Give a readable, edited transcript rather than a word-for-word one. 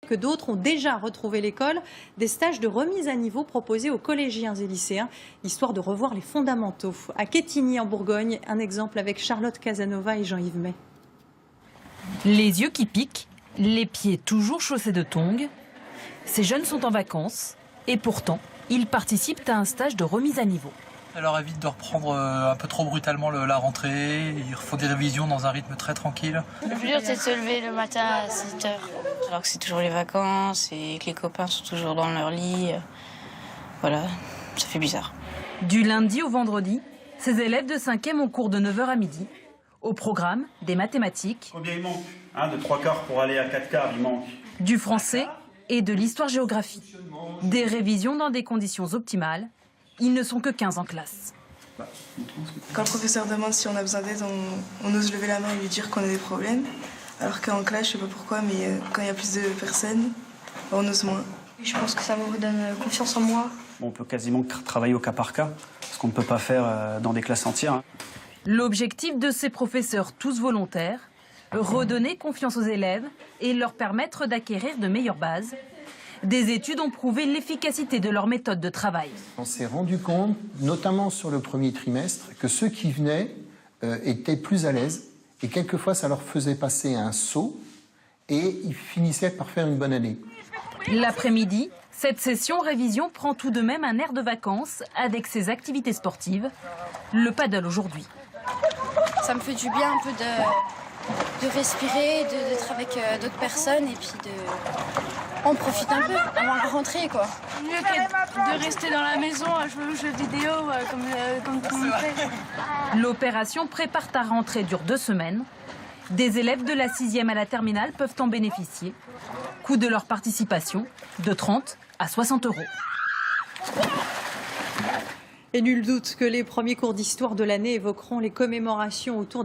que d'autres ont déjà retrouvé l'école, des stages de remise à niveau proposés aux collégiens et lycéens, histoire de revoir les fondamentaux. À Quetigny, en Bourgogne, un exemple avec Charlotte Casanova et Jean-Yves May. Les yeux qui piquent, les pieds toujours chaussés de tongs. Ces jeunes sont en vacances et pourtant, ils participent à un stage de remise à niveau. Ça leur évite de reprendre un peu trop brutalement la rentrée. Ils font des révisions dans un rythme très tranquille. Le plus dur, c'est de se lever le matin à 7 h. Alors que c'est toujours les vacances et que les copains sont toujours dans leur lit. Voilà, ça fait bizarre. Du lundi au vendredi, ces élèves de 5e ont cours de 9 h à midi. Au programme, des mathématiques. Combien il manque de 3/4 pour aller à 4/4, il manque. Du français et de l'histoire-géographie. Des révisions dans des conditions optimales. Ils ne sont que 15 en classe. Quand le professeur demande si on a besoin d'aide, on ose lever la main et lui dire qu'on a des problèmes. Alors qu'en classe, je sais pas pourquoi, mais quand il y a plus de personnes, on ose moins. Je pense que ça me redonne confiance en moi. On peut quasiment travailler au cas par cas, ce qu'on ne peut pas faire dans des classes entières. L'objectif de ces professeurs tous volontaires, redonner confiance aux élèves et leur permettre d'acquérir de meilleures bases. Des études ont prouvé l'efficacité de leur méthode de travail. On s'est rendu compte, notamment sur le premier trimestre, que ceux qui venaient étaient plus à l'aise et quelquefois ça leur faisait passer un saut et ils finissaient par faire une bonne année. L'après-midi, cette session révision prend tout de même un air de vacances avec ses activités sportives. Le paddle aujourd'hui. Ça me fait du bien un peu de respirer, d'être avec d'autres personnes et puis on profite un peu avant la rentrée, quoi. Mieux que de rester dans la maison à jouer aux jeux vidéo comme tout le monde fait. L'opération Prépare ta rentrée dure 2 semaines. Des élèves de la 6e à la terminale peuvent en bénéficier. Coût de leur participation de 30 à 60 €. Et nul doute que les premiers cours d'histoire de l'année évoqueront les commémorations autour